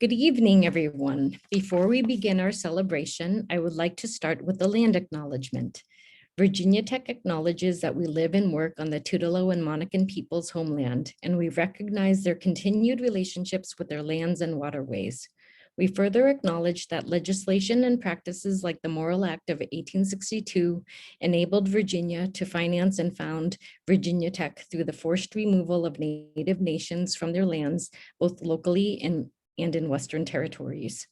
Good evening, everyone. Before we begin our celebration, I would like to start with the land acknowledgement. Virginia Tech acknowledges that we live and work on the Tutelo and Monacan people's homeland, and we recognize their continued relationships with their lands and waterways. We further acknowledge that legislation and practices like the Morrill Act of 1862 enabled Virginia to finance and found Virginia Tech through the forced removal of Native nations from their lands, both locally and in Western territories.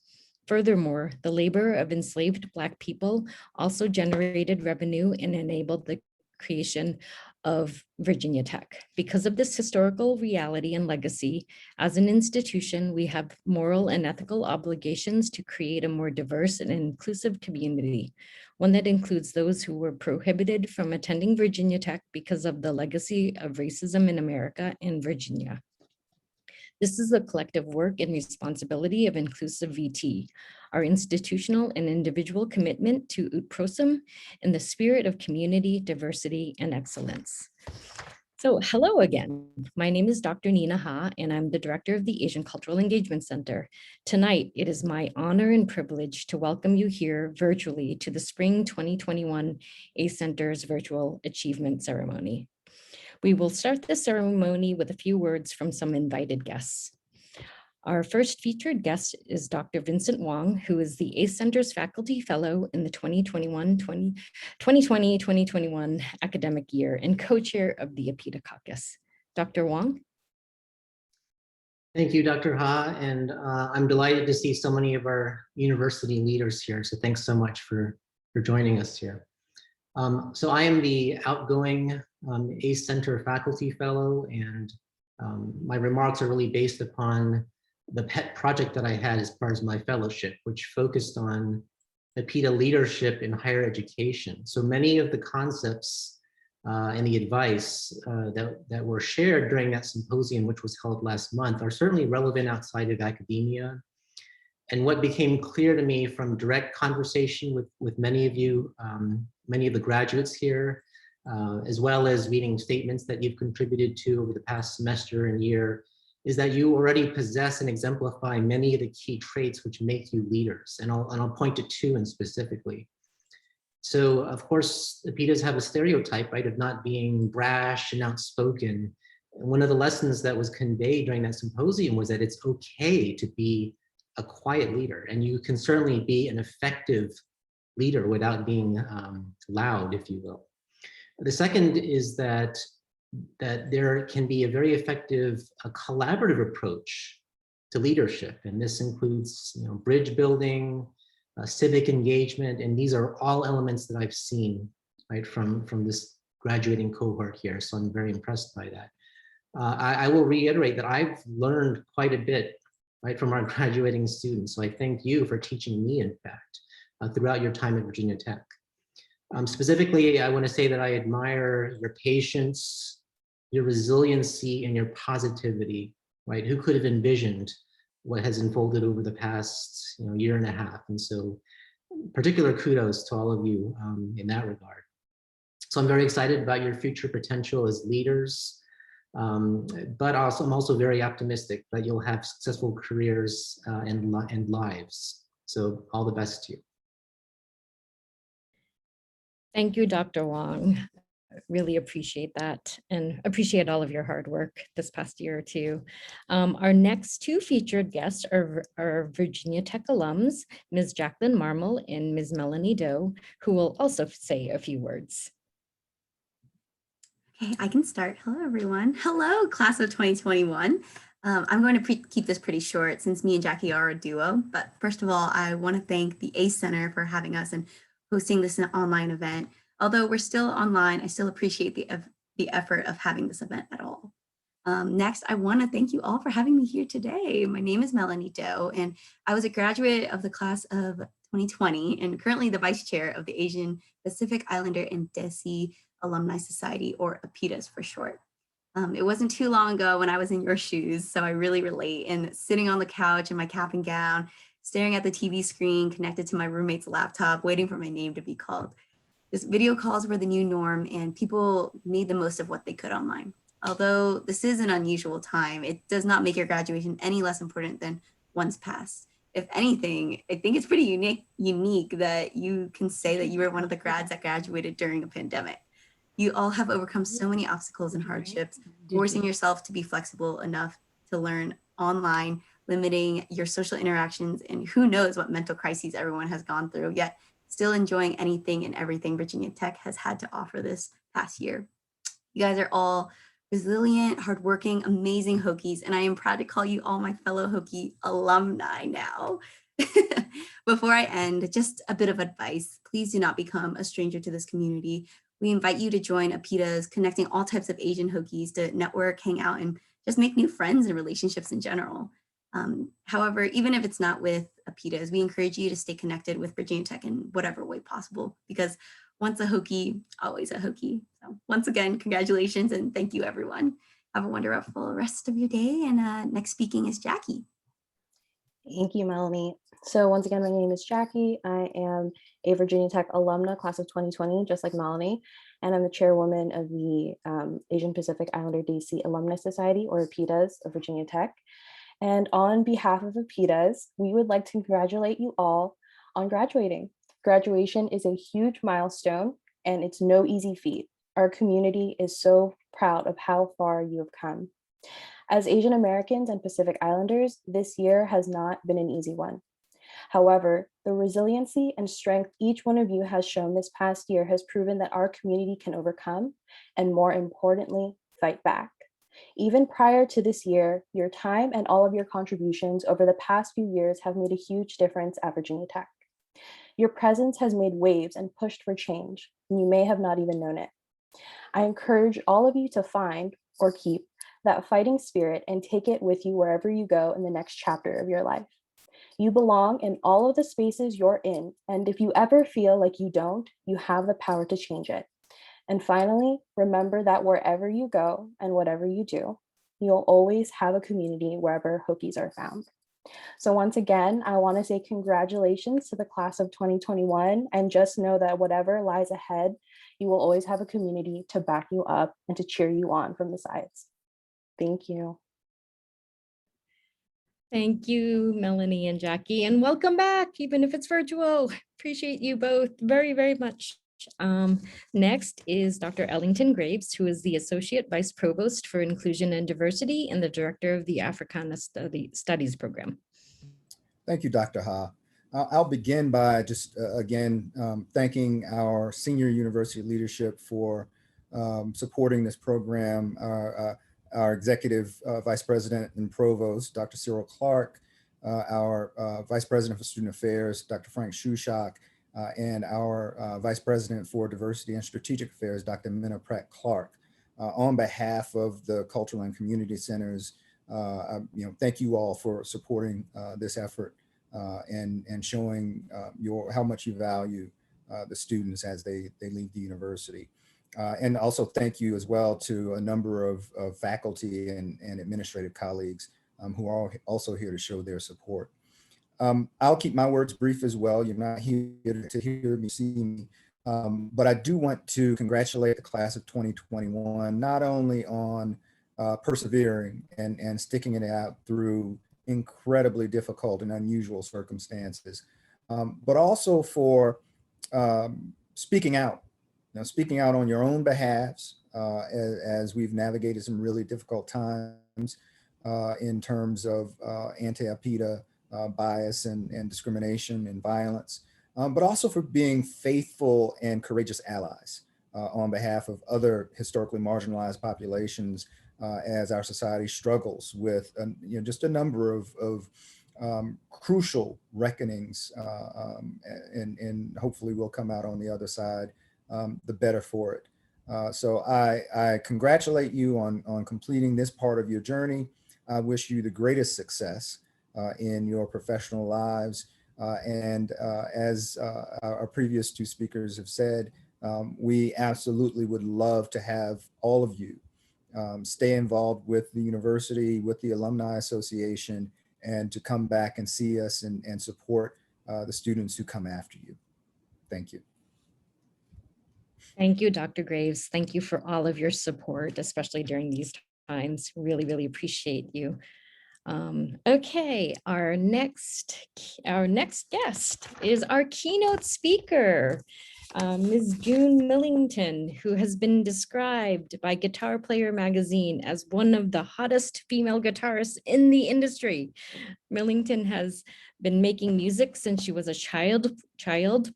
Furthermore, the labor of enslaved Black people also generated revenue and enabled the creation of Virginia Tech. Because of this historical reality and legacy, as an institution, we have moral and ethical obligations to create a more diverse and inclusive community, one that includes those who were prohibited from attending Virginia Tech because of the legacy of racism in America and Virginia. This is a collective work and responsibility of Inclusive VT, our institutional and individual commitment to Ut Prosim in the spirit of community, diversity, and excellence. So hello again. My name is Dr. Nina Ha, and I'm the director of the Asian Cultural Engagement Center. Tonight, it is my honor and privilege to welcome you here virtually to the Spring 2021 ACE Center's virtual achievement ceremony. We will start the ceremony with a few words from some invited guests. Our first featured guest is Dr. Vincent Wong, who is the ACE Center's Faculty Fellow in the 2020-2021 academic year and co-chair of the APITA Caucus. Dr. Wong? Thank you, Dr. Ha, and I'm delighted to see so many of our university leaders here, so thanks so much for joining us here. So I am the outgoing ACE Center Faculty Fellow, and my remarks are really based upon the pet project that I had as part of my fellowship, which focused on APITA leadership in higher education. So many of the concepts and the advice that were shared during that symposium, which was held last month, are certainly relevant outside of academia. And what became clear to me from direct conversation with many of you, many of the graduates here, as well as reading statements that you've contributed to over the past semester and year, is that you already possess and exemplify many of the key traits which make you leaders. And I'll point to two in specifically. So of course, APITAs have a stereotype, right, of not being brash and outspoken. And one of the lessons that was conveyed during that symposium was that it's okay to be a quiet leader, and you can certainly be an effective leader without being loud, if you will. The second is that there can be a very effective collaborative approach to leadership, and this includes bridge building, civic engagement, and these are all elements that I've seen right from this graduating cohort here, so I'm very impressed by that. I will reiterate that I've learned quite a bit right from our graduating students, so I thank you for teaching me, in fact, throughout your time at Virginia Tech. Specifically, I want to say that I admire your patience, your resiliency, and your positivity, right? Who could have envisioned what has unfolded over the past year and a half? And so particular kudos to all of you in that regard. So I'm very excited about your future potential as leaders, but also I'm also very optimistic that you'll have successful careers and lives. So all the best to you. Thank you, Dr. Wong. Really appreciate that and appreciate all of your hard work this past year or two. Our next two featured guests are Virginia Tech alums, Ms. Jacqueline Marmel and Ms. Melanie Doe, who will also say a few words. Okay, I can start. Hello, everyone. Hello, class of 2021. I'm going to keep this pretty short since me and Jackie are a duo. But first of all, I want to thank the ACE Center for having us and hosting this online event. Although we're still online, I still appreciate the effort of having this event at all. Next, I want to thank you all for having me here today. My name is Melanie Doe, and I was a graduate of the class of 2020 and currently the vice chair of the Asian Pacific Islander and Desi Alumni Society, or APITAs for short. It wasn't too long ago when I was in your shoes, so I really relate. And sitting on the couch in my cap and gown, staring at the TV screen connected to my roommate's laptop, waiting for my name to be called. This video calls were the new norm, and people made the most of what they could online. Although this is an unusual time, it does not make your graduation any less important than once passed. If anything, I think it's pretty unique that you can say that you were one of the grads that graduated during a pandemic. You all have overcome so many obstacles and hardships, forcing yourself to be flexible enough to learn online, limiting your social interactions, and who knows what mental crises everyone has gone through, yet still enjoying anything and everything Virginia Tech has had to offer this past year. You guys are all resilient, hardworking, amazing Hokies, and I am proud to call you all my fellow Hokie alumni now. Before I end, just a bit of advice. Please do not become a stranger to this community. We invite you to join APITAs, connecting all types of Asian Hokies to network, hang out, and just make new friends and relationships in general. However, even if it's not with APITAs, we encourage you to stay connected with Virginia Tech in whatever way possible, because once a Hokie, always a Hokie. So once again, congratulations and thank you, everyone. Have a wonderful rest of your day. And next speaking is Jackie. Thank you, Melanie. So once again, my name is Jackie. I am a Virginia Tech alumna, class of 2020, just like Melanie, and I'm the chairwoman of the Asian Pacific Islander DC Alumni Society, or APITAs, of Virginia Tech. And on behalf of APITAs, we would like to congratulate you all on graduating. Graduation is a huge milestone, and it's no easy feat. Our community is so proud of how far you have come. As Asian Americans and Pacific Islanders, this year has not been an easy one. However, the resiliency and strength each one of you has shown this past year has proven that our community can overcome, and more importantly, fight back. Even prior to this year, your time and all of your contributions over the past few years have made a huge difference at Virginia Tech. Your presence has made waves and pushed for change, and you may have not even known it. I encourage all of you to find or keep that fighting spirit and take it with you wherever you go in the next chapter of your life. You belong in all of the spaces you're in, and if you ever feel like you don't, you have the power to change it. And finally, remember that wherever you go and whatever you do, you'll always have a community wherever Hokies are found. So once again, I want to say congratulations to the class of 2021, and just know that whatever lies ahead, you will always have a community to back you up and to cheer you on from the sides. Thank you. Thank you, Melanie and Jackie, and welcome back, even if it's virtual. Appreciate you both very, very much. Next is Dr. Ellington Graves, who is the Associate Vice Provost for Inclusion and Diversity and the Director of the Africana Studies Program. Thank you, Dr. Ha. I'll begin by just again thanking our senior university leadership for supporting this program. Our Executive Vice President and Provost, Dr. Cyril Clark, our Vice President for Student Affairs, Dr. Frank Shushak, and our Vice President for Diversity and Strategic Affairs, Dr. Minna Pratt-Clark. On behalf of the Cultural and Community Centers, thank you all for supporting this effort and showing how much you value the students as they leave the university. And also thank you as well to a number of faculty and administrative colleagues who are also here to show their support. I'll keep my words brief as well. You're not here to hear me, see me, but I do want to congratulate the class of 2021, not only on persevering and sticking it out through incredibly difficult and unusual circumstances, but also for speaking out. Speaking out on your own behalves as we've navigated some really difficult times in terms of anti-APITA bias and discrimination and violence, but also for being faithful and courageous allies on behalf of other historically marginalized populations as our society struggles with just a number of crucial reckonings, and hopefully we'll come out on the other side the better for it. So I congratulate you on completing this part of your journey. I wish you the greatest success in your professional lives. And as our previous two speakers have said, we absolutely would love to have all of you stay involved with the university, with the Alumni Association, and to come back and see us and support the students who come after you. Thank you. Thank you, Dr. Graves. Thank you for all of your support, especially during these times. Really, really appreciate you. Okay, our next guest is our keynote speaker, Ms. June Millington, who has been described by Guitar Player magazine as one of the hottest female guitarists in the industry. Millington has been making music since she was a child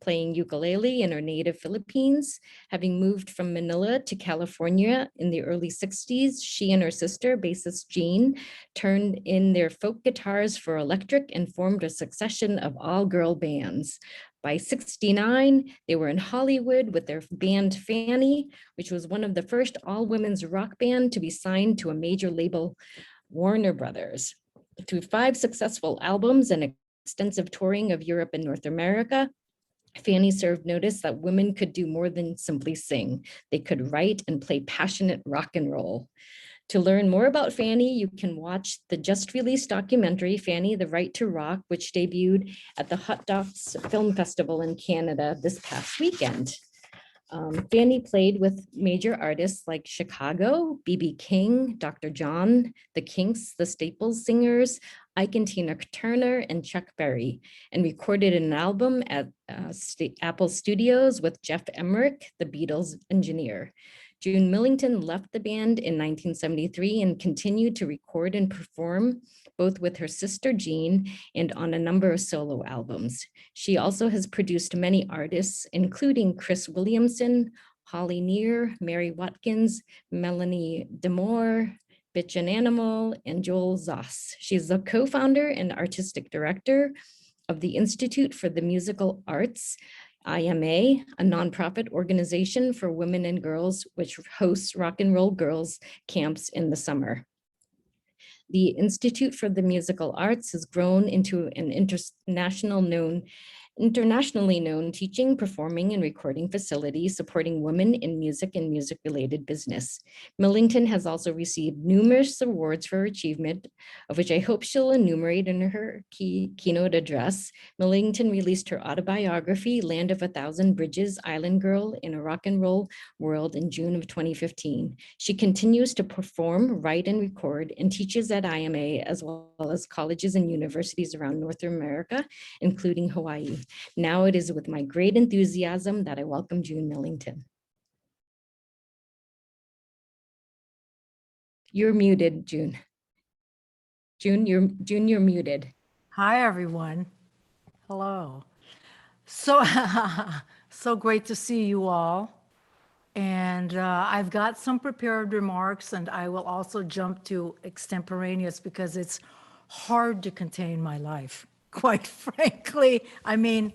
playing ukulele in her native Philippines. Having moved from Manila to California in the early 60s, she and her sister, bassist Jean, turned in their folk guitars for electric and formed a succession of all-girl bands. By 69, they were in Hollywood with their band Fanny, which was one of the first all-women's rock band to be signed to a major label, Warner Brothers. Through 5 successful albums and extensive touring of Europe and North America, Fanny served notice that women could do more than simply sing. They could write and play passionate rock and roll. To learn more about Fanny, you can watch the just released documentary, Fanny, The Right to Rock, which debuted at the Hot Docs Film Festival in Canada this past weekend. Fanny played with major artists like Chicago, B.B. King, Dr. John, The Kinks, The Staples Singers, Ike and Tina Turner, and Chuck Berry, and recorded an album at Apple Studios with Jeff Emmerich, the Beatles engineer. June Millington left the band in 1973 and continued to record and perform both with her sister Jean and on a number of solo albums. She also has produced many artists, including Chris Williamson, Holly Near, Mary Watkins, Melanie Demore, Bitch and Animal, and Joel Zoss. She's the co-founder and artistic director of the Institute for the Musical Arts, IMA, a nonprofit organization for women and girls which hosts rock and roll girls camps in the summer. The Institute for the Musical Arts has grown into an internationally known teaching, performing, and recording facility supporting women in music and music-related business. Millington has also received numerous awards for her achievement, of which I hope she'll enumerate in her keynote address. Millington released her autobiography, Land of a Thousand Bridges, Island Girl in a Rock and Roll World, in June of 2015. She continues to perform, write, and record, and teaches at IMA, as well as colleges and universities around North America, including Hawaii. Now it is with my great enthusiasm that I welcome June Millington. You're muted, June. June, you're muted. Hi, everyone. Hello. So, so great to see you all. And I've got some prepared remarks, and I will also jump to extemporaneous because it's hard to contain my life, quite frankly. I mean,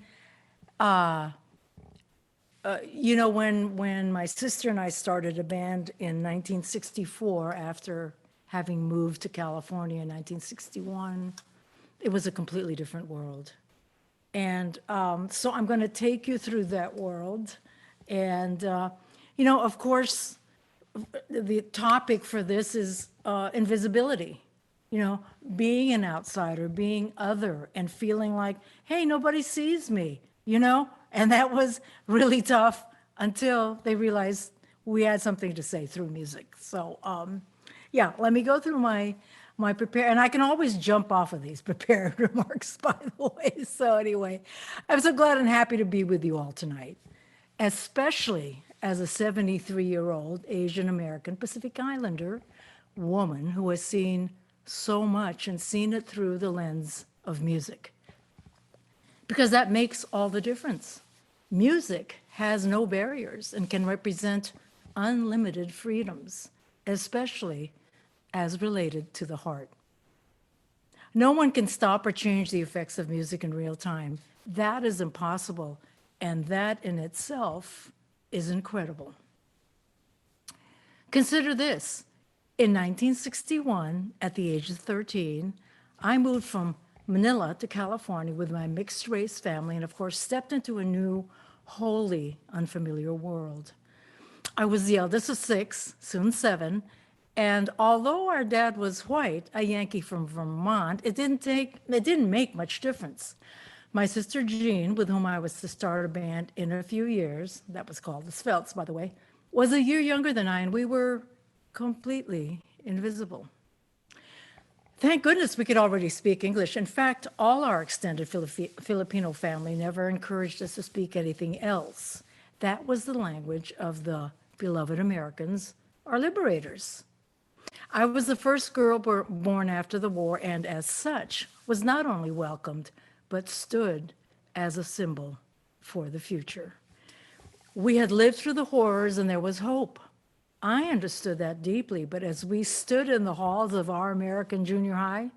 you know, when my sister and I started a band in 1964, after having moved to California in 1961, it was a completely different world. And so I'm going to take you through that world. And, you know, of course, the topic for this is invisibility. You know, being an outsider, being other, and feeling like, hey, nobody sees me, you know? And that was really tough until they realized we had something to say through music. So, yeah, let me go through my prepared, and I can always jump off of these prepared remarks, by the way. So anyway, I'm so glad and happy to be with you all tonight, especially as a 73-year-old Asian American Pacific Islander woman who has seen so much and seen it through the lens of music. Because that makes all the difference. Music has no barriers and can represent unlimited freedoms, especially as related to the heart. No one can stop or change the effects of music in real time. That is impossible, and that in itself is incredible. Consider this. In 1961, at the age of 13, I moved from Manila to California with my mixed race family and, of course, stepped into a new, wholly unfamiliar world. I was the eldest of 6, soon 7, and although our dad was white, a Yankee from Vermont, it didn't make much difference. My sister Jean, with whom I was to start a band in a few years, that was called the Svelts, by the way, was a year younger than I, and we were completely invisible. Thank goodness we could already speak English. In fact, all our extended Filipino family never encouraged us to speak anything else. That was the language of the beloved Americans, our liberators. I was the first girl born after the war, and as such, was not only welcomed, but stood as a symbol for the future. We had lived through the horrors and there was hope. I understood that deeply, but as we stood in the halls of our American junior high,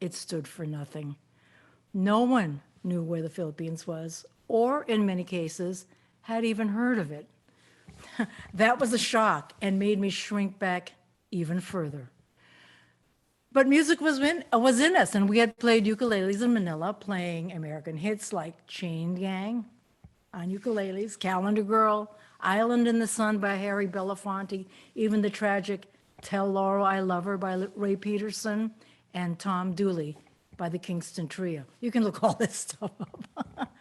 it stood for nothing. No one knew where the Philippines was, or in many cases, had even heard of it. That was a shock and made me shrink back even further. But music was in us, and we had played ukuleles in Manila, playing American hits like Chain Gang on ukuleles, Calendar Girl, Island in the Sun by Harry Belafonte, even the tragic Tell Laurel I Love Her by Ray Peterson, and Tom Dooley by the Kingston Trio. You can look all this stuff up.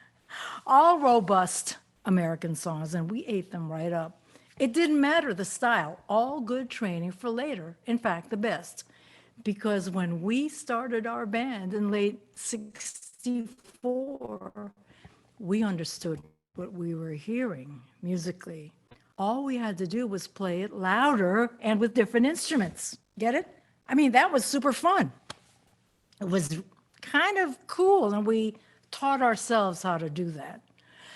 All robust American songs, and we ate them right up. It didn't matter the style, all good training for later, in fact, the best. Because when we started our band in late '64, we understood what we were hearing musically. All we had to do was play it louder and with different instruments. Get it? I mean, that was super fun. It was kind of cool, and we taught ourselves how to do that.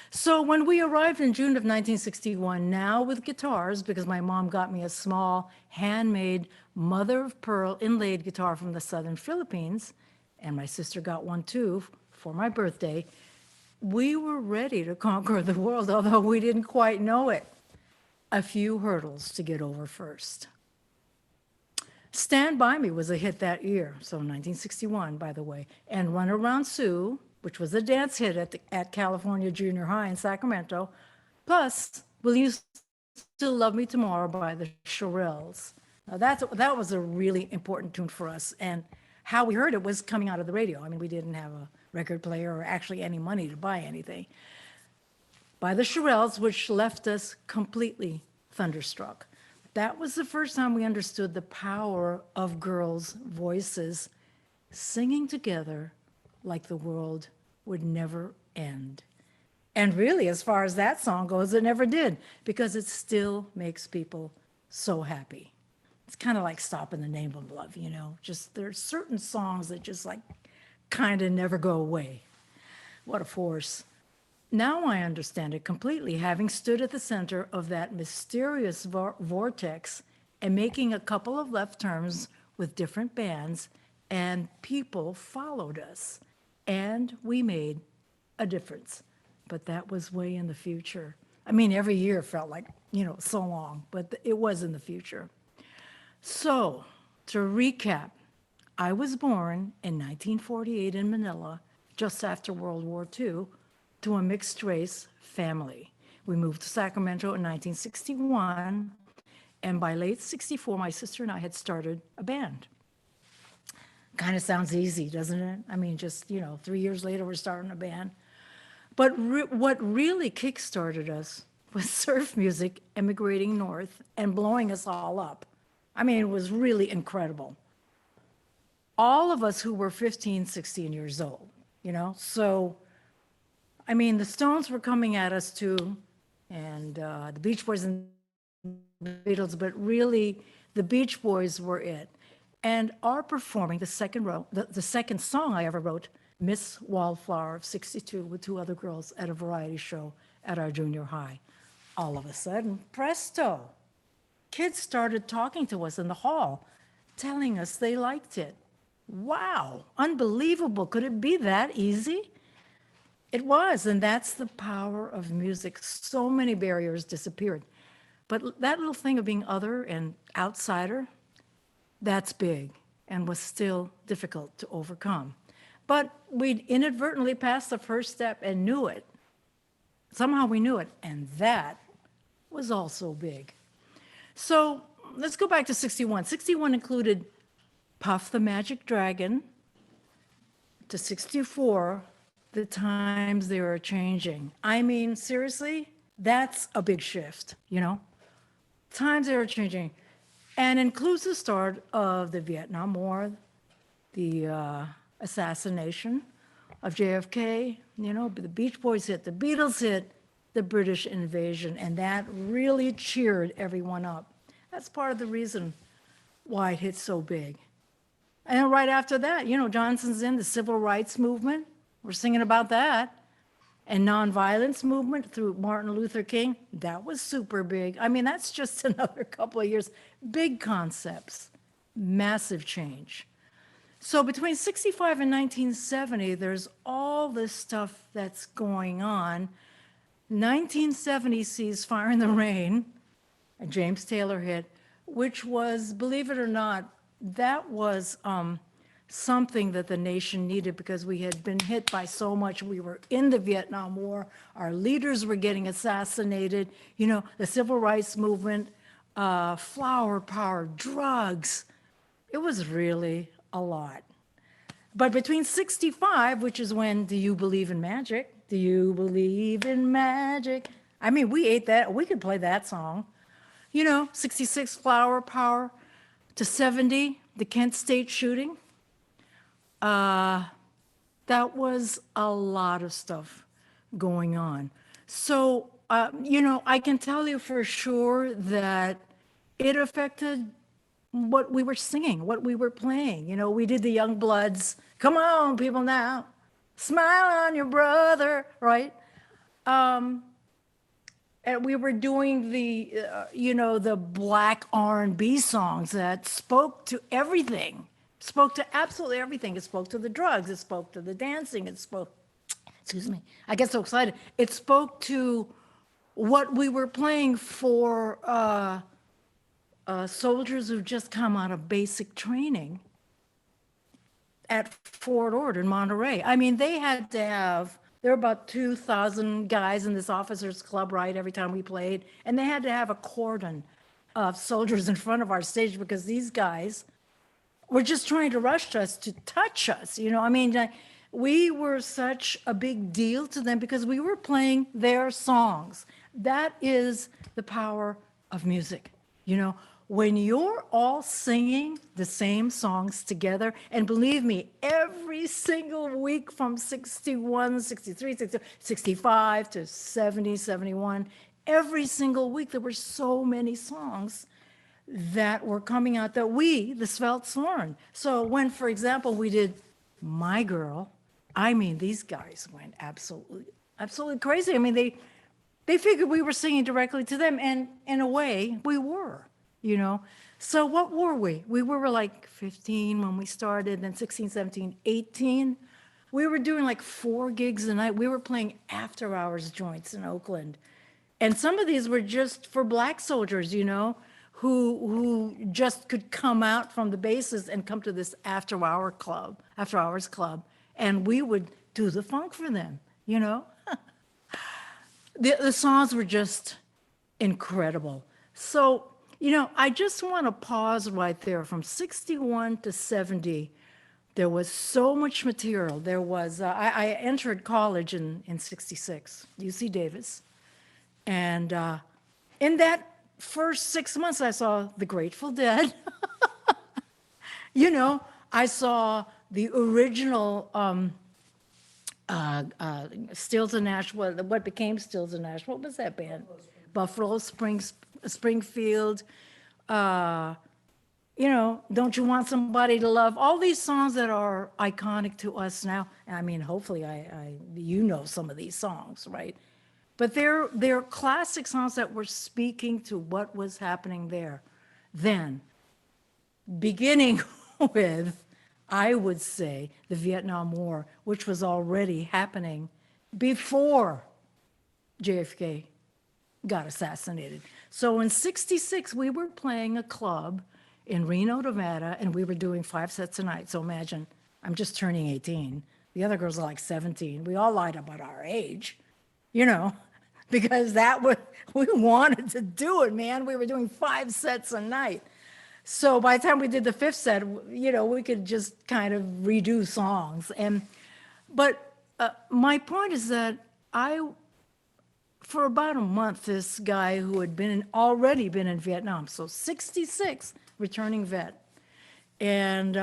So when we arrived in June of 1961, now with guitars, because my mom got me a small, handmade mother of pearl inlaid guitar from the southern Philippines, and my sister got one too for my birthday, we were ready to conquer the world, although we didn't quite know it. A few hurdles to get over first. Stand By Me was a hit that year, so 1961, by the way, and Run Around Sue, which was a dance hit at California Junior High in Sacramento, plus Will You Still Love Me Tomorrow by the Shirelles. Now that was a really important tune for us, and how we heard it was coming out of the radio. I mean, we didn't have a record player or actually any money to buy anything. By the Shirelles, which left us completely thunderstruck. That was the first time we understood the power of girls' voices singing together like the world would never end. And really, as far as that song goes, it never did, because it still makes people so happy. It's kind of like Stop in the Name of Love, you know, just there's certain songs that just like kind of never go away. What a force. Now I understand it completely, having stood at the center of that mysterious vortex and making a couple of left turns with different bands, and people followed us, and we made a difference. But that was way in the future. I mean, every year felt like, you know, so long, but it was in the future. So, to recap, I was born in 1948 in Manila, just after World War II, to a mixed race family. We moved to Sacramento in 1961, and by late '64, my sister and I had started a band. Kind of sounds easy, doesn't it? I mean, just, you know, 3 years later, we're starting a band. But what really kickstarted us was surf music emigrating north and blowing us all up. I mean, it was really incredible. All of us who were 15, 16 years old, you know? So, I mean, the Stones were coming at us too, and the Beach Boys and the Beatles, but really the Beach Boys were it. And our performing the second song I ever wrote, Miss Wallflower of '62, with two other girls at a variety show at our junior high. All of a sudden, presto, kids started talking to us in the hall, telling us they liked it. Wow, unbelievable. Could it be that easy? It was, and that's the power of music. So many barriers disappeared. But that little thing of being other and outsider, that's big and was still difficult to overcome. But we'd inadvertently passed the first step and knew it. Somehow we knew it, and that was also big. So let's go back to '61. '61 included Puff the Magic Dragon. To '64, the times they were changing. I mean, seriously, that's a big shift, you know? Times they were changing. And includes the start of the Vietnam War, the assassination of JFK, you know, the Beach Boys hit, the Beatles hit, the British invasion, and that really cheered everyone up. That's part of the reason why it hit so big. And then right after that, you know, Johnson's in the civil rights movement. We're singing about that. And nonviolence movement through Martin Luther King, that was super big. I mean, that's just another couple of years. Big concepts, massive change. So between 65 and 1970, there's all this stuff that's going on. 1970 sees Fire in the Rain, a James Taylor hit, which was, believe it or not, that was something that the nation needed because we had been hit by so much. We were in the Vietnam War. Our leaders were getting assassinated. You know, the civil rights movement, flower power, drugs. It was really a lot. But between 65, which is when Do You Believe in Magic? Do you believe in magic? I mean, we ate that. We could play that song. You know, 66, flower power, to 70, the Kent State shooting. That was a lot of stuff going on. So, you know, I can tell you for sure that it affected what we were singing, what we were playing. You know, we did the Young Bloods. Come on, people now, smile on your brother, right? And we were doing the, you know, the black R&B songs that spoke to everything, spoke to absolutely everything. It spoke to the drugs, it spoke to the dancing, it spoke, excuse me, I get so excited. It spoke to what we were playing for soldiers who've just come out of basic training at Fort Ord in Monterey. I mean, they had to have, there were about 2,000 guys in this officers club, right, every time we played, and they had to have a cordon of soldiers in front of our stage because these guys were just trying to rush us to touch us, you know? I mean, we were such a big deal to them because we were playing their songs. That is the power of music, you know? When you're all singing the same songs together, and believe me, every single week from 61, 63, 65 to 70, 71, every single week there were so many songs that were coming out that we, the Svelts, learned. So when, for example, we did My Girl, I mean, these guys went absolutely crazy. I mean, they figured we were singing directly to them, and in a way, we were. You know, so what were we? We were like 15 when we started, then 16, 17, 18. We were doing like 4 gigs a night. We were playing after hours joints in Oakland. And some of these were just for black soldiers, you know, who just could come out from the bases and come to this after hours club. And we would do the funk for them, you know. The songs were just incredible. So, you know, I just want to pause right there. From 61 to 70, there was so much material. There was, I entered college in 66, UC Davis. And in that first 6 months, I saw the Grateful Dead. You know, I saw the original Stills and Nash, what became Stills and Nash. What was that band? Buffalo Springfield, you know, Don't You Want Somebody to Love, all these songs that are iconic to us now. I mean, hopefully you know some of these songs, right? But they're classic songs that were speaking to what was happening there then, beginning with, I would say, the Vietnam War, which was already happening before JFK got assassinated. So in 66, we were playing a club in Reno, Nevada, and we were doing 5 sets a night. So imagine, I'm just turning 18. The other girls are like 17. We all lied about our age, you know, because we wanted to do it, man. We were doing 5 sets a night. So by the time we did the 5th set, you know, we could just kind of redo songs. But my point is that for about a month, this guy who had already been in Vietnam, so 66, returning vet, and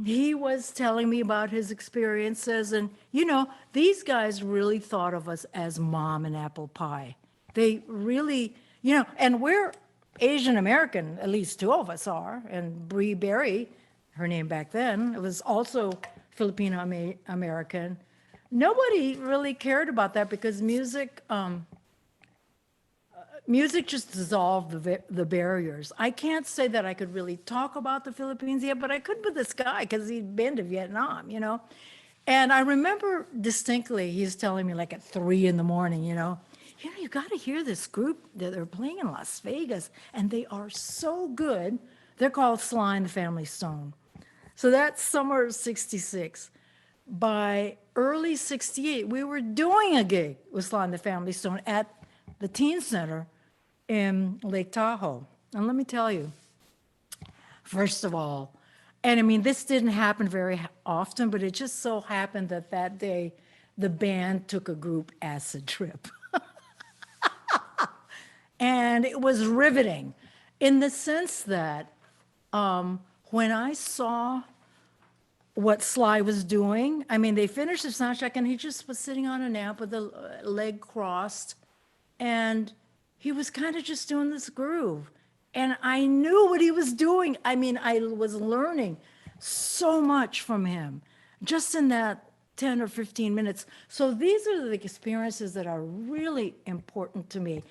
he was telling me about his experiences. And, you know, these guys really thought of us as mom and apple pie. They really, you know, and we're Asian American, at least two of us are. And Bree Berry, her name back then, was also Filipino American. Nobody really cared about that because music just dissolved the barriers. I can't say that I could really talk about the Philippines yet, but I could with this guy because he'd been to Vietnam, you know. And I remember distinctly, he's telling me like at 3 in the morning, you got to hear this group that they're playing in Las Vegas, and they are so good. They're called Sly and the Family Stone. So that's summer of 66. By early 68, we were doing a gig with Sly and the Family Stone at the Teen Center in Lake Tahoe. And let me tell you, first of all, and I mean, this didn't happen very often, but it just so happened that that day, the band took a group acid trip. And it was riveting in the sense that when I saw what Sly was doing, I mean, they finished the sound check and he just was sitting on an amp with a leg crossed. And he was kind of just doing this groove. And I knew what he was doing. I mean, I was learning so much from him just in that 10 or 15 minutes. So these are the experiences that are really important to me.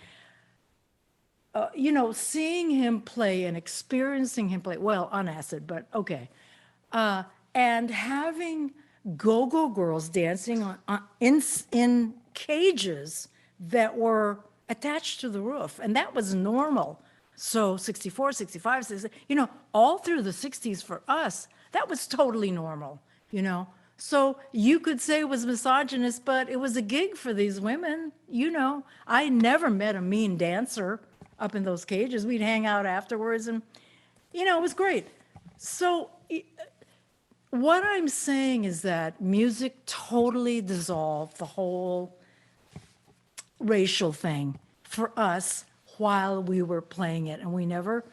Seeing him play and experiencing him play, well, on acid, but okay. And having go-go girls dancing in cages that were attached to the roof, and that was normal. So 64, 65, 66, all through the 60s for us, that was totally normal, So you could say it was misogynist, but it was a gig for these women, I never met a mean dancer up in those cages. We'd hang out afterwards and, it was great. So what I'm saying is that music totally dissolved the whole racial thing for us while we were playing it. And we never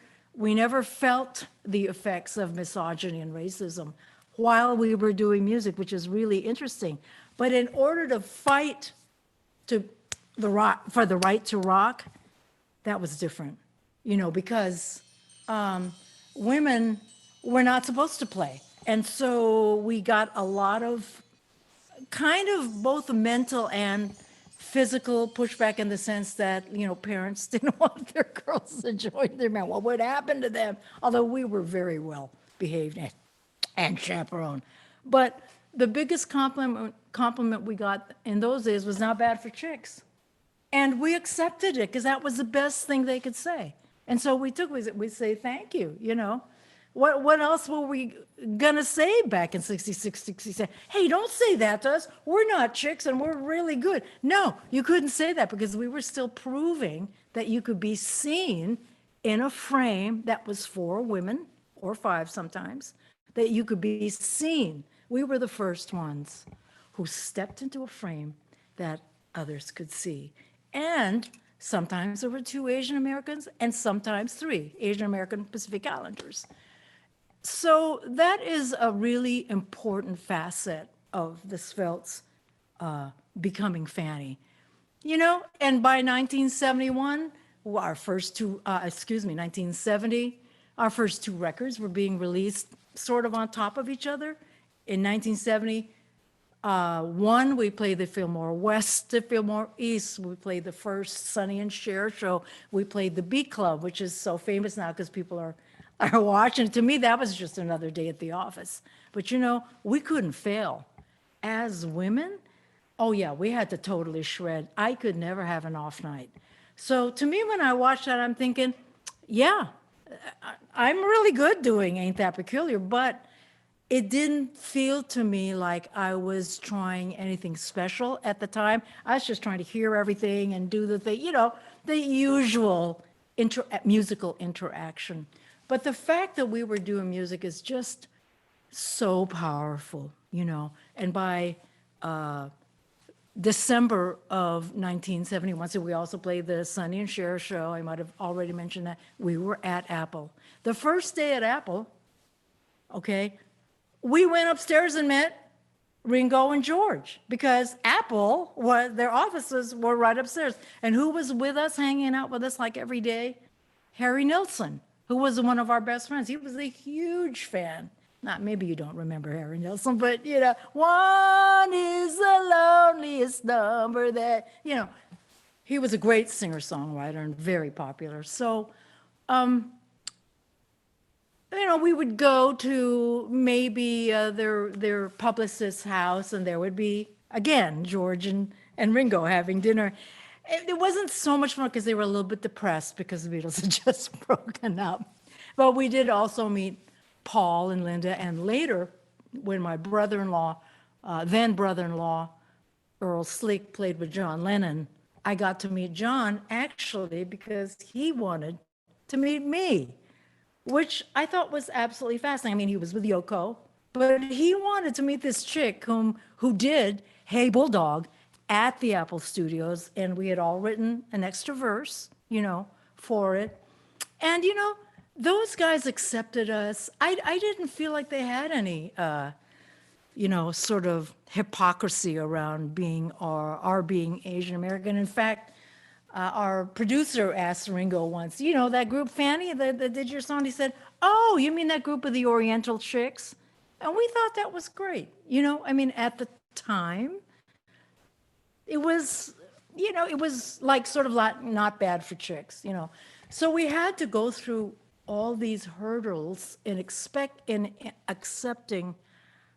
felt the effects of misogyny and racism while we were doing music, which is really interesting. But in order to fight for the right to rock, that was different, because women were not supposed to play. And so we got a lot of kind of both mental and physical pushback in the sense that, parents didn't want their girls to join their men. What would happen to them? Although we were very well behaved and chaperoned. But the biggest compliment we got in those days was not bad for chicks. And we accepted it because that was the best thing they could say. And so we say, thank you, What else were we gonna say back in 66, 67? Hey, don't say that to us. We're not chicks and we're really good. No, you couldn't say that because we were still proving that you could be seen in a frame that was 4 women, or 5 sometimes, that you could be seen. We were the first ones who stepped into a frame that others could see. And sometimes there were 2 Asian Americans and sometimes 3 Asian American Pacific Islanders. So that is a really important facet of the Svelts becoming Fanny. And by 1971, our first 1970, our first 2 records were being released sort of on top of each other. In 1970, we played the Fillmore West, the Fillmore East. We played the first Sonny and Cher show. We played the Beat Club, which is so famous now because people are watching. To me, that was just another day at the office. But we couldn't fail. As women, oh yeah, we had to totally shred. I could never have an off night. So to me, when I watch that, I'm thinking, yeah, I'm really good doing Ain't That Peculiar, but it didn't feel to me like I was trying anything special at the time. I was just trying to hear everything and do the thing, the usual musical interaction. But the fact that we were doing music is just so powerful, And by December of 1971, so we also played the Sonny and Cher show. I might have already mentioned that. We were at Apple. The first day at Apple, okay, we went upstairs and met Ringo and George because Apple was, their offices were right upstairs. And who was with us, hanging out with us like every day? Harry Nilsson, who was one of our best friends. He was a huge fan. Not, maybe you don't remember Harry Nilsson, but you know, one is the loneliest number that, you know, he was a great singer-songwriter and very popular. So, you know, we would go to maybe their publicist's house, and there would be, again, George and Ringo having dinner. It wasn't so much fun because they were a little bit depressed because the Beatles had just broken up. But we did also meet Paul and Linda, and later, when my brother-in-law, then brother-in-law, Earl Slick, played with John Lennon, I got to meet John actually because he wanted to meet me, which I thought was absolutely fascinating. I mean, he was with Yoko, but he wanted to meet this chick who did Hey Bulldog at the Apple Studios, and we had all written an extra verse, you know, for it. And, you know, those guys accepted us. I didn't feel like they had any, you know, sort of hypocrisy around being our being Asian American. In fact, our producer asked Ringo once, you know, that group Fanny that did your song, he said, oh, you mean that group of the Oriental chicks? And we thought that was great. You know, I mean, at the time, it was, you know, it was like sort of like not bad for chicks, you know. So we had to go through all these hurdles in accepting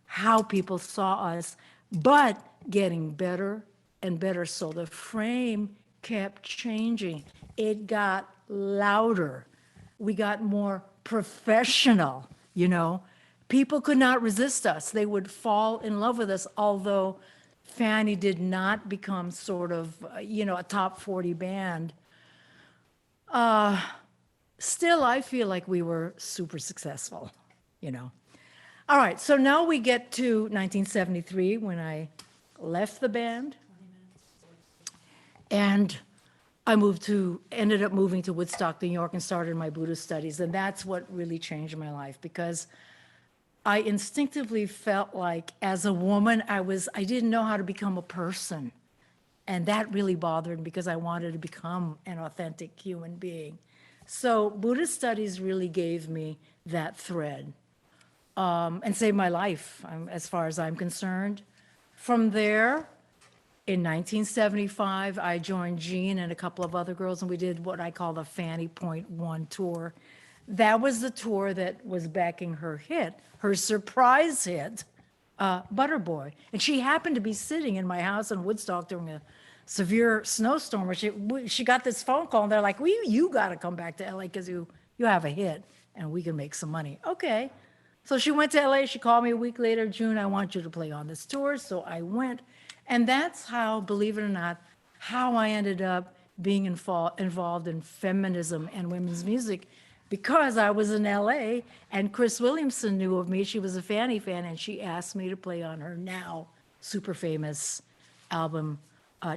how people saw us, but getting better and better. So the frame kept changing. It got louder. We got more professional, you know. People could not resist us. They would fall in love with us, although Fanny did not become sort of, you know, a top 40 band. Still, I feel like we were super successful, you know. All right, so now we get to 1973 when I left the band. And I ended up moving to Woodstock, New York, and started my Buddhist studies. And that's what really changed my life, because I instinctively felt like as a woman, I didn't know how to become a person. And that really bothered me because I wanted to become an authentic human being. So Buddhist studies really gave me that thread and saved my life, as far as I'm concerned. From there, in 1975, I joined Jean and a couple of other girls, and we did what I call the Fanny Point One tour. That was the tour that was backing her hit, her surprise hit, Butterboy. And she happened to be sitting in my house in Woodstock during a severe snowstorm where she got this phone call, and they're like, well, you got to come back to LA because you have a hit and we can make some money. Okay. So she went to LA. She called me a week later, June, I want you to play on this tour. So I went. And that's how, believe it or not, how I ended up being involved in feminism and women's music, because I was in LA and Chris Williamson knew of me. She was a Fanny fan, and she asked me to play on her now super famous album,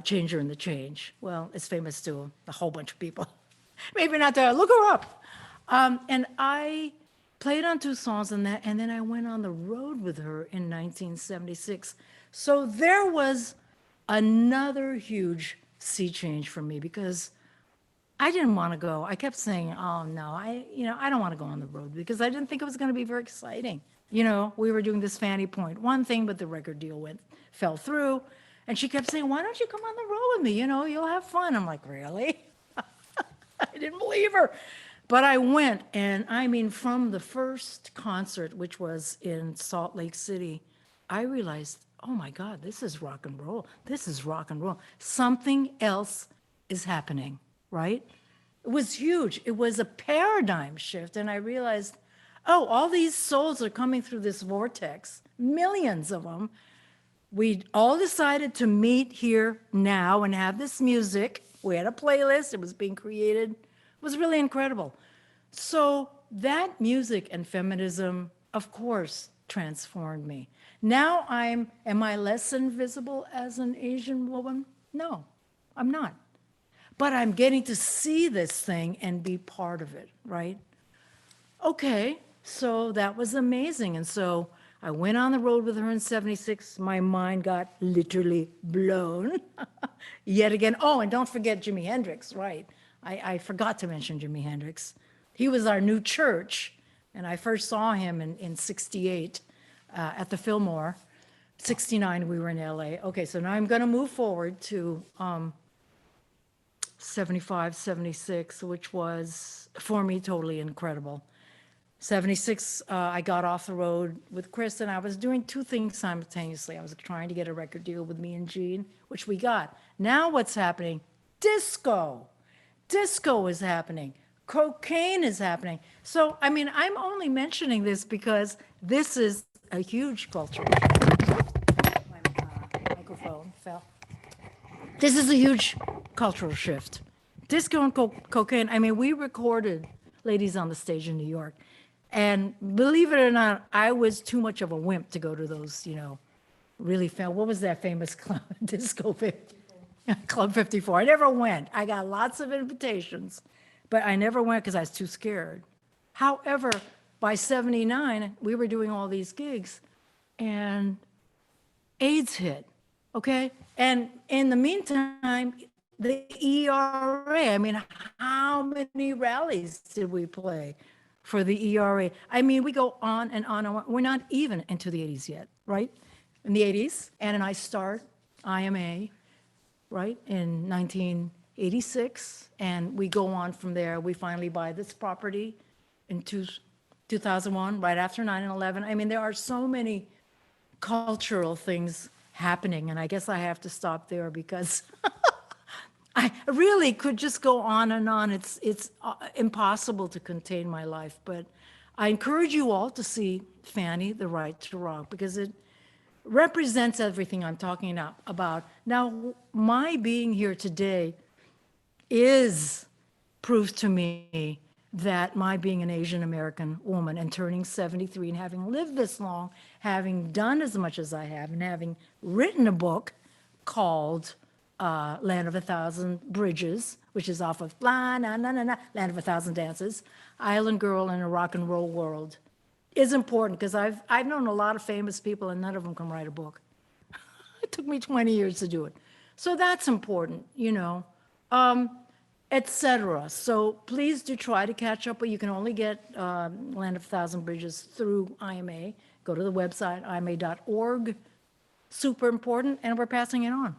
Changer and the Change. Well, it's famous to a whole bunch of people. Maybe not to look her up. And I played on 2 songs in that, and then I went on the road with her in 1976. So there was another huge sea change for me, because I didn't want to go. I kept saying, oh no, I don't want to go on the road, because I didn't think it was going to be very exciting. You know, we were doing this Fanny Point One thing, but the record deal fell through. And she kept saying, why don't you come on the road with me? You know, you'll have fun. I'm like, really? I didn't believe her. But I went, and I mean, from the first concert, which was in Salt Lake City, I realized, oh my God, this is rock and roll. This is rock and roll. Something else is happening, right? It was huge. It was a paradigm shift. And I realized, oh, all these souls are coming through this vortex, millions of them. We all decided to meet here now and have this music. We had a playlist. It was being created. It was really incredible. So that music and feminism, of course, transformed me. Now am I less invisible as an Asian woman? No, I'm not. But I'm getting to see this thing and be part of it, right? Okay, so that was amazing. And so I went on the road with her in 76. My mind got literally blown yet again. Oh, and don't forget Jimi Hendrix, right? I forgot to mention Jimi Hendrix. He was our new church, and I first saw him in 68 at the Fillmore. 69, we were in LA. Okay, so now I'm going to move forward to 75, 76, which was, for me, totally incredible. 76, I got off the road with Chris, and I was doing two things simultaneously. I was trying to get a record deal with me and Gene, which we got. Now what's happening? Disco. Disco is happening. Cocaine is happening. So, I mean, I'm only mentioning this because this is a huge culture. My microphone fell. This is a huge cultural shift. Disco and cocaine. I mean, we recorded Ladies on the Stage in New York. And believe it or not, I was too much of a wimp to go to those, you know, really what was that famous club? Disco Club 54. I never went. I got lots of invitations, but I never went because I was too scared. However, by 79, we were doing all these gigs and AIDS hit, okay? And in the meantime, the ERA, I mean, how many rallies did we play for the ERA? I mean, we go on and on and on. We're not even into the 80s yet, right? In the 80s, Ann and I start IMA, right, in 1986, and we go on from there. We finally buy this property in 2001, right after 9/11. I mean, there are so many cultural things happening, and I guess I have to stop there because I really could just go on and on. It's impossible to contain my life, but I encourage you all to see Fanny, The Right to Wrong, because it represents everything I'm talking about. Now, my being here today is proof to me that my being an Asian American woman and turning 73 and having lived this long, having done as much as I have, and having written a book called Land of a Thousand Bridges, which is off of La Na Na Na Na, Land of a Thousand Dances, Island Girl in a Rock and Roll World, is important because I've known a lot of famous people and none of them can write a book. It took me 20 years to do it. So that's important, you know, etc. So please do try to catch up, but you can only get Land of a Thousand Bridges through IMA. Go to the website, ima.org. Super important, and we're passing it on.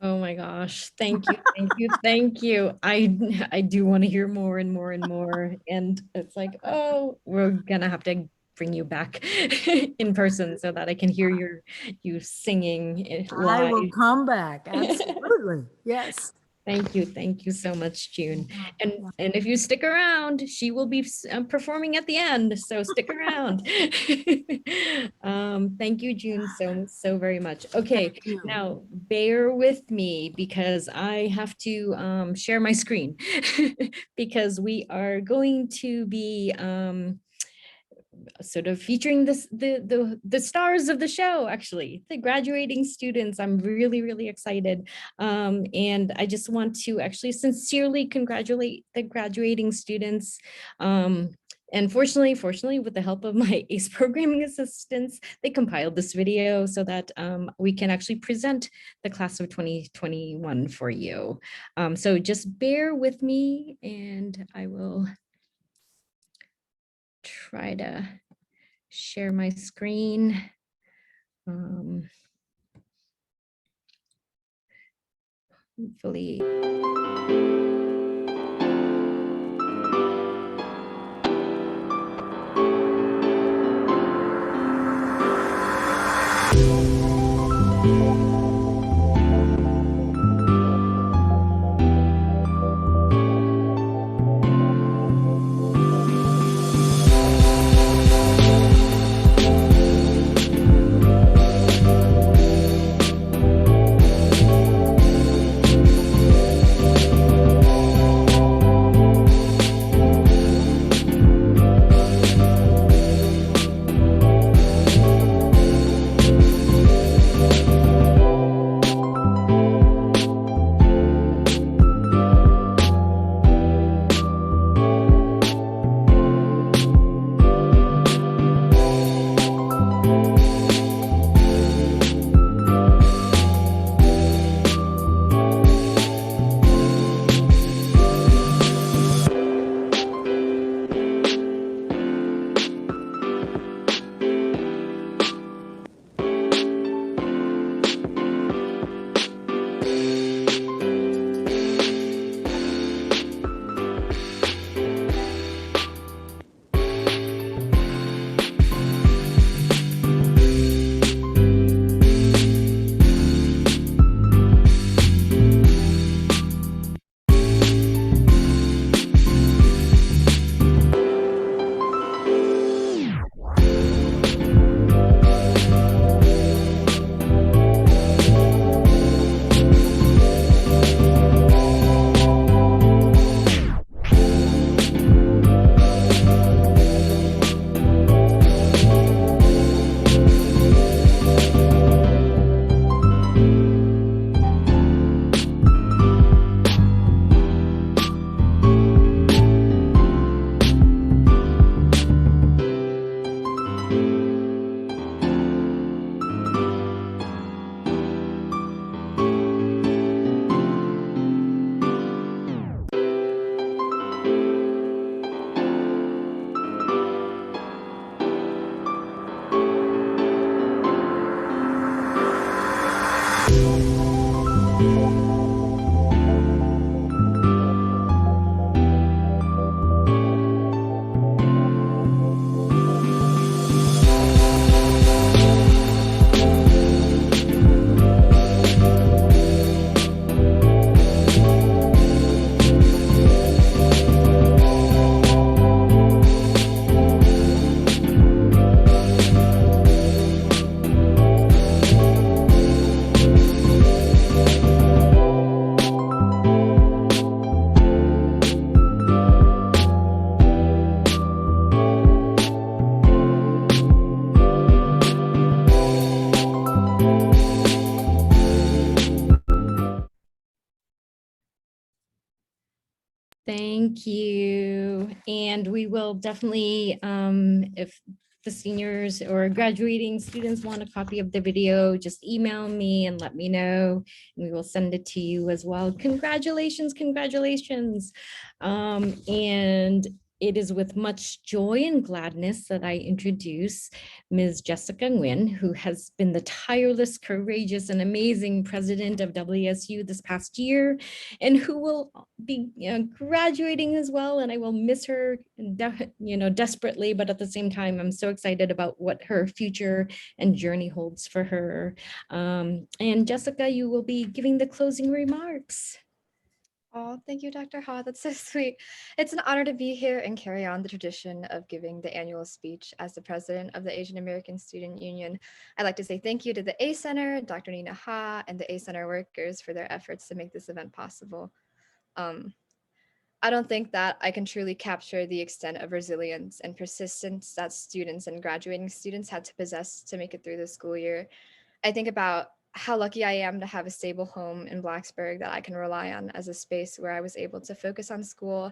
Oh my gosh. Thank you. Thank you. Thank you. I do want to hear more and more and more. And it's like, oh, we're gonna have to bring you back in person so that I can hear you singing I will live. come back. Absolutely. Yes. Thank you so much, June. And if you stick around, she will be performing at the end, so stick around. Thank you, June, so very much. Okay, now bear with me because I have to share my screen because we are going to be sort of featuring the stars of the show, actually, the graduating students. I'm really excited. And I just want to actually sincerely congratulate the graduating students. And fortunately, with the help of my ACE programming assistants, they compiled this video so that we can actually present the class of 2021 for you. So just bear with me and I will try to share my screen. Hopefully. Thank you. And we will definitely, if the seniors or graduating students want a copy of the video, just email me and let me know, and we will send it to you as well. Congratulations, congratulations. And it is with much joy and gladness that I introduce Ms. Jessica Nguyen, who has been the tireless, courageous, and amazing president of WSU this past year, and who will be graduating as well. And I will miss her, desperately, but at the same time, I'm so excited about what her future and journey holds for her. And Jessica, you will be giving the closing remarks. Oh, thank you, Dr. Ha. That's so sweet. It's an honor to be here and carry on the tradition of giving the annual speech as the president of the Asian American Student Union. I'd like to say thank you to the A Center, Dr. Nina Ha, and the A Center workers for their efforts to make this event possible. I don't think that I can truly capture the extent of resilience and persistence that students and graduating students had to possess to make it through the school year. I think about how lucky I am to have a stable home in Blacksburg that I can rely on as a space where I was able to focus on school.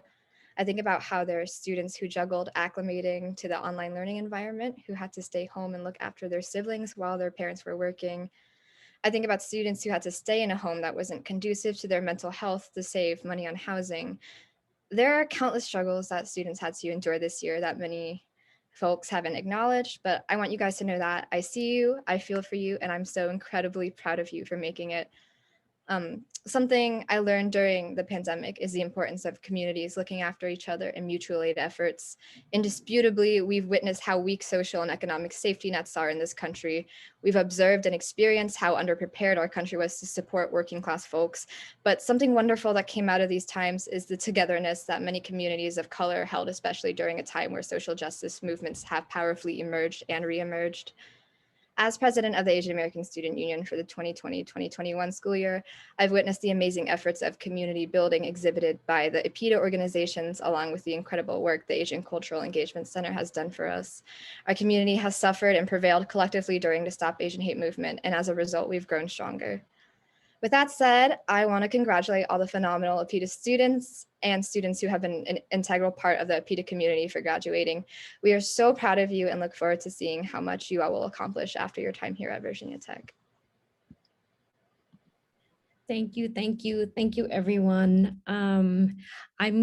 I think about how there are students who juggled acclimating to the online learning environment, who had to stay home and look after their siblings while their parents were working. I think about students who had to stay in a home that wasn't conducive to their mental health to save money on housing. There are countless struggles that students had to endure this year that many folks haven't acknowledged, but I want you guys to know that I see you, I feel for you, and I'm so incredibly proud of you for making it. Something I learned during the pandemic is the importance of communities looking after each other and mutual aid efforts. Indisputably, we've witnessed how weak social and economic safety nets are in this country. We've observed and experienced how underprepared our country was to support working class folks. But something wonderful that came out of these times is the togetherness that many communities of color held, especially during a time where social justice movements have powerfully emerged and reemerged. As president of the Asian American Student Union for the 2020-2021 school year, I've witnessed the amazing efforts of community building exhibited by the APIDA organizations, along with the incredible work the Asian Cultural Engagement Center has done for us. Our community has suffered and prevailed collectively during the Stop Asian Hate movement, and as a result, we've grown stronger. With that said, I want to congratulate all the phenomenal APIDA students and students who have been an integral part of the APIDA community for graduating. We are so proud of you and look forward to seeing how much you all will accomplish after your time here at Virginia Tech. Thank you, thank you, thank you, everyone. I'm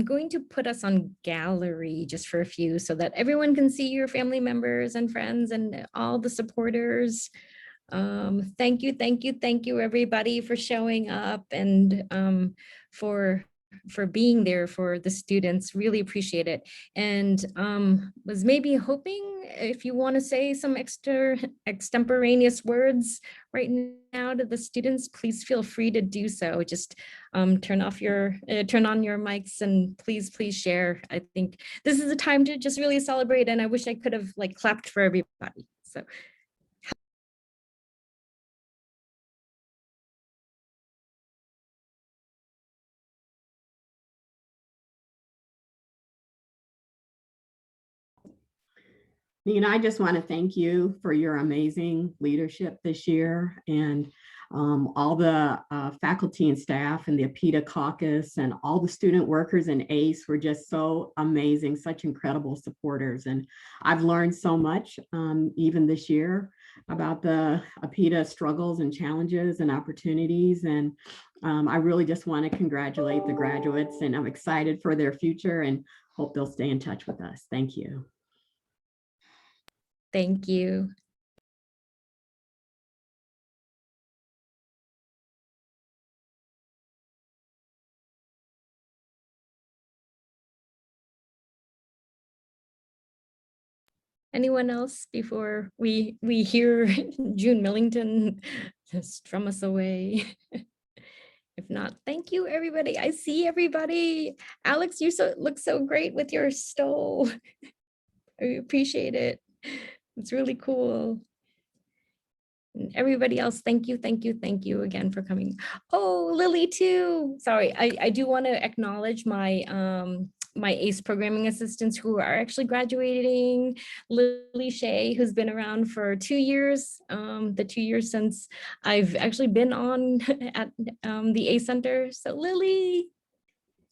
going to put us on gallery just for a few so that everyone can see your family members and friends and all the supporters. Thank you, thank you, thank you, everybody, for showing up and for being there for the students. Really appreciate it. And was maybe hoping if you want to say some extemporaneous words right now to the students, please feel free to do so. Just turn on your mics and please share. I think this is a time to just really celebrate, and I wish I could have like clapped for everybody. So. Nina, I just want to thank you for your amazing leadership this year, and all the faculty and staff and the APIDA caucus and all the student workers and ACE were just so amazing, such incredible supporters. And I've learned so much even this year about the APIDA struggles and challenges and opportunities. And I really just want to congratulate the graduates, and I'm excited for their future and hope they'll stay in touch with us. Thank you. Thank you. Anyone else before we hear June Millington strum us away? If not, thank you, everybody. I see everybody. Alex, you look so great with your stole. I appreciate it. It's really cool. And everybody else, thank you again for coming. Oh, Lily too. Sorry, I do want to acknowledge my my ACE programming assistants who are actually graduating. Lily Shea, who's been around for 2 years, the 2 years since I've actually been on at the ACE Center. So Lily,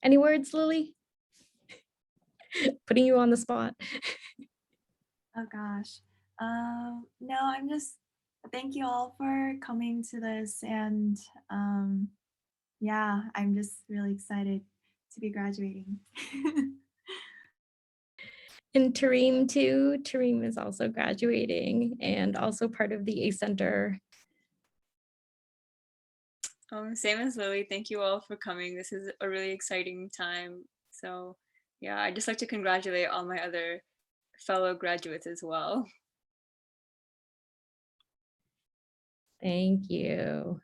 any words, Lily? Putting you on the spot. Oh gosh. No, I'm just thank you all for coming to this, and yeah, I'm just really excited to be graduating. And Tareem too. Tareem is also graduating and also part of the ACE Center. Same as Lily. Thank you all for coming. This is a really exciting time. So yeah, I'd just like to congratulate all my other fellow graduates as well. Thank you.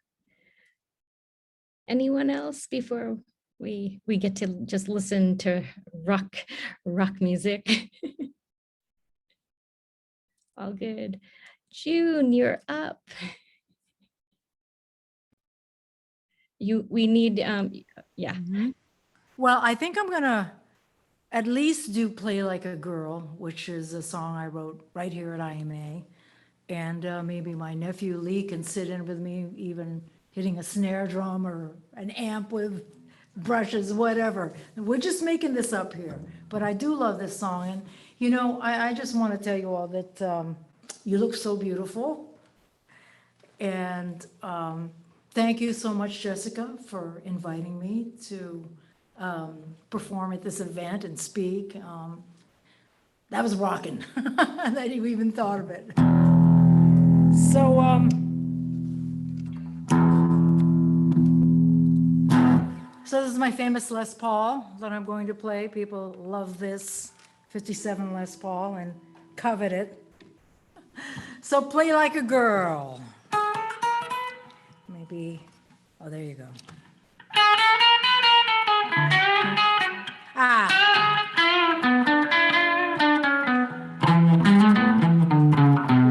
Anyone else before we get to just listen to rock music? All good. June, you're up. We need, yeah. Well, I think I'm gonna at least do Play Like a Girl, which is a song I wrote right here at IMA. And maybe my nephew Lee can sit in with me, even hitting a snare drum or an amp with brushes, whatever. We're just making this up here, but I do love this song. And, you know, I just want to tell you all that you look so beautiful. And thank you so much, Jessica, for inviting me to perform at this event and speak. That was rocking that you even thought of it. So, so this is my famous Les Paul that I'm going to play. People love this 57 Les Paul and covet it. So Play Like a Girl. Maybe, oh, there you go.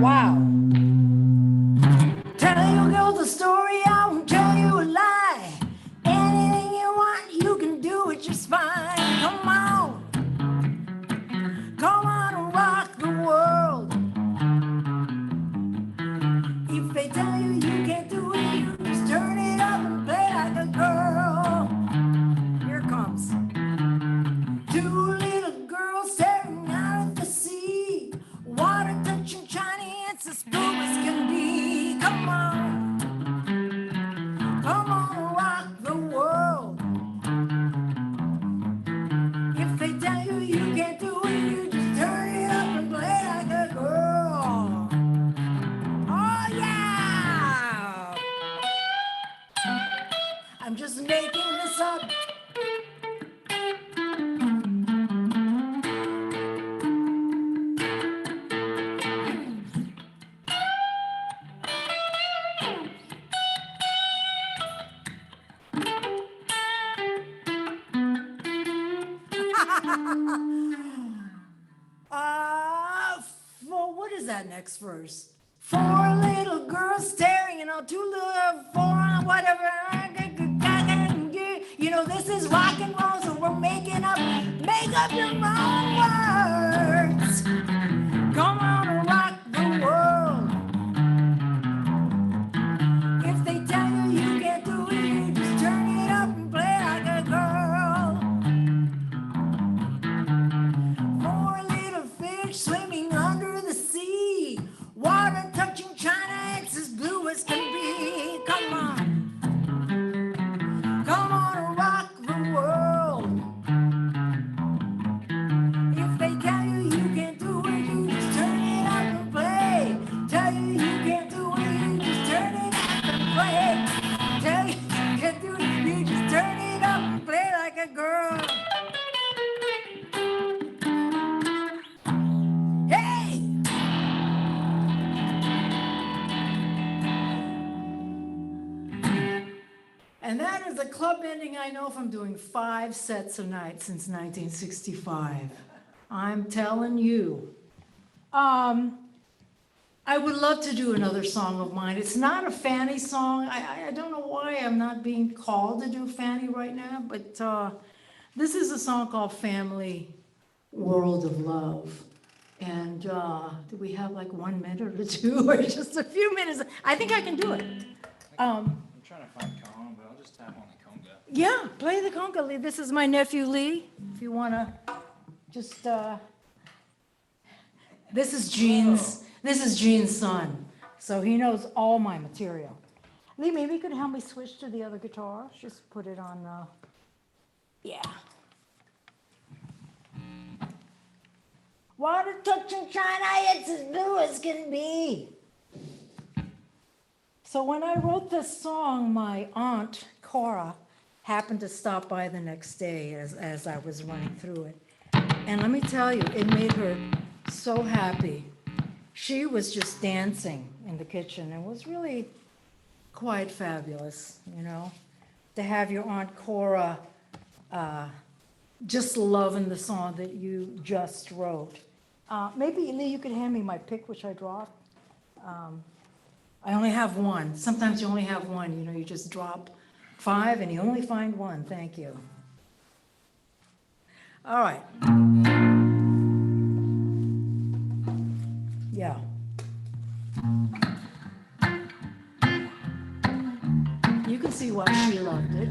Wow. Tell you girls a story, I won't tell you a lie. Anything you want, you can do it just fine. Come on. Come on and rock the world. If they tell you you can't do it, you just turn it up and play like a girl. Here it comes. Two little girls staring out at the sea. Water touching shiny, it's as blue as can be. Come on. Come on and rock the world. If they tell you you can't do it, you just turn it up and play like a girl. Oh yeah! I'm just making this up. For what is that next verse? Four little girls staring, you know, two little four, whatever. You know, this is rock and roll, so we're make up your own words. Come on and rock the world. If they tell you you can't do it, you just turn it up and play like a girl. Four little fish swimming under the sea. Water touching China, it's as blue as can be. Come on. Come on and rock the world. If they tell you you can't do it, you just turn it up and play. Tell you you can't do it, you just turn it up and play. Tell you you can't do it, you just turn it up and play like a girl. Hey! And that is a club ending I know from doing 5 sets a night since 1965. I'm telling you. I would love to do another song of mine. It's not a Fanny song. I don't know why I'm not being called to do Fanny right now, but this is a song called Family World of Love. And do we have like 1 minute or 2 or just a few minutes? I think I can do it. I'm trying to find Colin, but I'll just tap on the conga. Yeah, play the conga, Lee. This is my nephew Lee, if you want to Just, this is Gene's son, so he knows all my material. Lee, maybe you could help me switch to the other guitar, just put it on, yeah. Water touching China, it's as blue as can be. So when I wrote this song, my aunt, Cora, happened to stop by the next day as I was running through it. And let me tell you, it made her so happy. She was just dancing in the kitchen. It was really quite fabulous, you know, to have your Aunt Cora just loving the song that you just wrote. Maybe, Lee, you could hand me my pick, which I dropped. I only have one. Sometimes you only have one, you know, you just drop 5 and you only find one. Thank you. All right. Yeah. You can see why she loved it.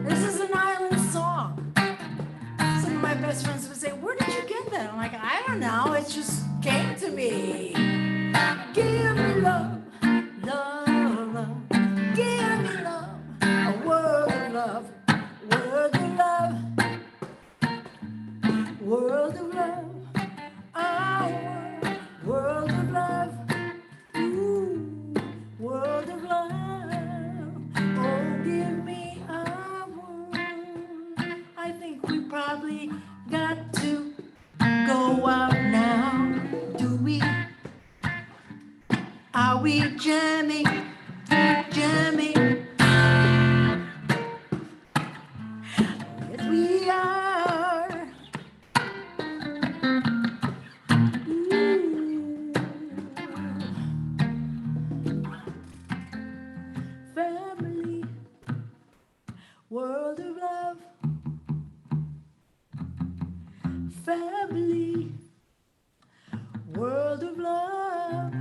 This is an island song. Some of my best friends would say, where did you get that? I'm like, I don't know, it just came to me. Give me love, love, love. Give me love, a world of love, world of love, world of love, our world of love, ooh, world of love. Oh, give me a world. I think we probably got to go out now. Do we? Are we jamming? Jamming? Yes, we are. Ooh. Family, world of love. Family, world of love.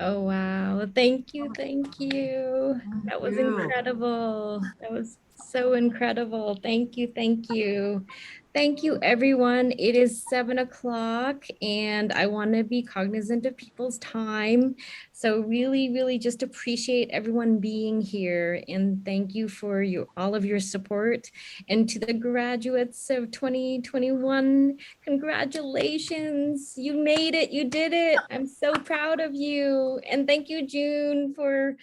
Oh, wow. Thank you. Thank you. That was you. incredible. That was so incredible. Thank you. Thank you. Thank you, everyone. It is 7 o'clock and I want to be cognizant of people's time. So really just appreciate everyone being here and thank you for all of your support. And to the graduates of 2021, congratulations. You made it. You did it. I'm so proud of you. And thank you, June, for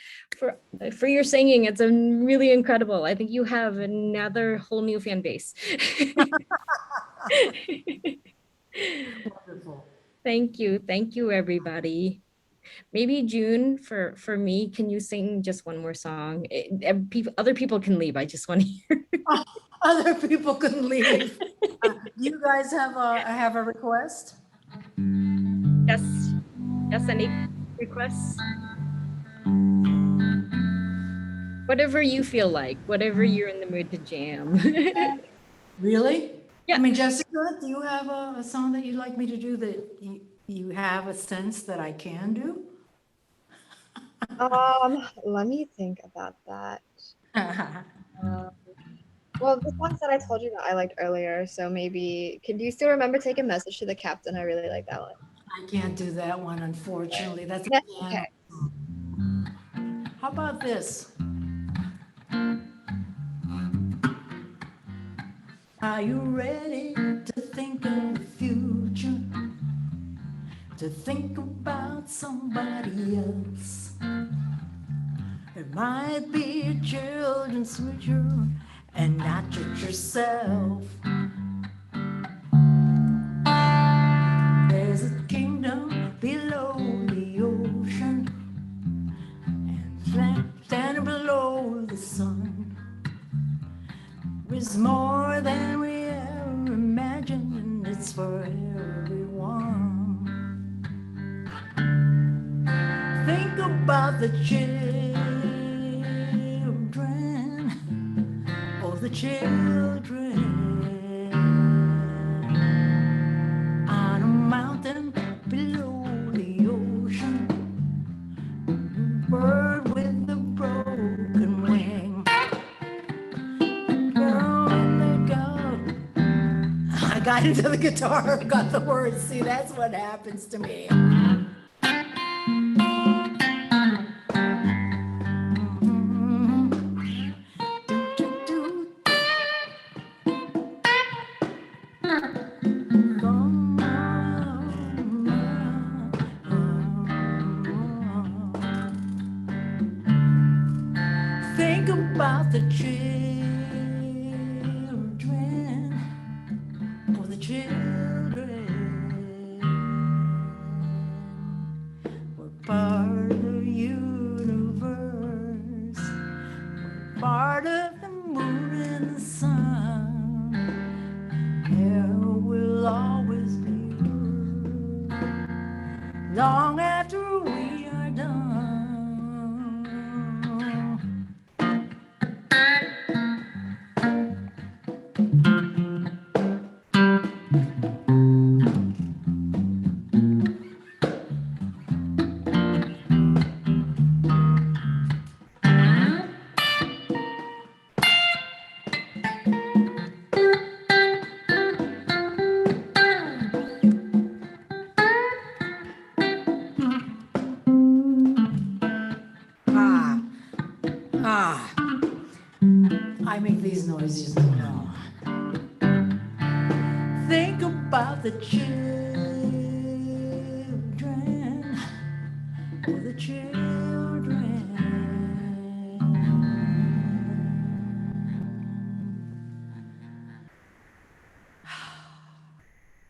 your singing. It's really incredible. I think you have another whole new fan base. Wonderful. Thank you, everybody. Maybe June, for me, can you sing just one more song? Other people can leave. I just want to hear. Other people couldn't leave. You guys have a request? Yes, any requests? Whatever you feel like, whatever you're in the mood to jam. Really? Yeah. I mean, Jessica, do you have a song that you'd like me to do that you have a sense that I can do? Let me think about that. Well, the songs that I told you that I liked earlier, so maybe, do you still remember Take a Message to the Captain? I really like that one. I can't do that one, unfortunately. That's a That's piano. okay. How about this? Are you ready to think of the future? To think about somebody else? It might be your children's future and not just yourself. There's a kingdom below the ocean and standing below the sun. It's more than we ever imagined, and it's for everyone. Think about the children, oh the children, on a mountain below the ocean, bird with a broken wing. I got into the guitar, got the words. See, that's what happens to me. Think about the children, oh the children. We're part of the universe, we're part of the moon and the sun. There will always be Earth, long after we are done. I make these noises, you know. Think about the children, oh the children.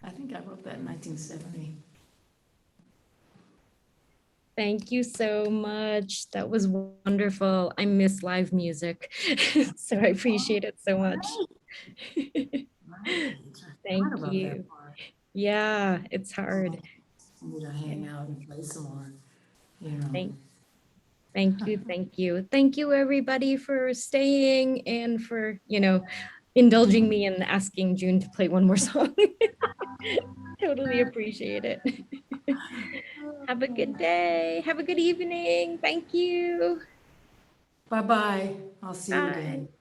I think I wrote that in 1970. Thank you so much. That was wonderful. I miss live music, so I appreciate it so much. Thank you. Yeah, it's hard. I need to hang out and play some more, you know. Thank you. Thank you, everybody, for staying and for, indulging me and asking June to play one more song. Totally appreciate it. Have a good day. Have a good evening. Thank you. Bye-bye. I'll see you again. Bye.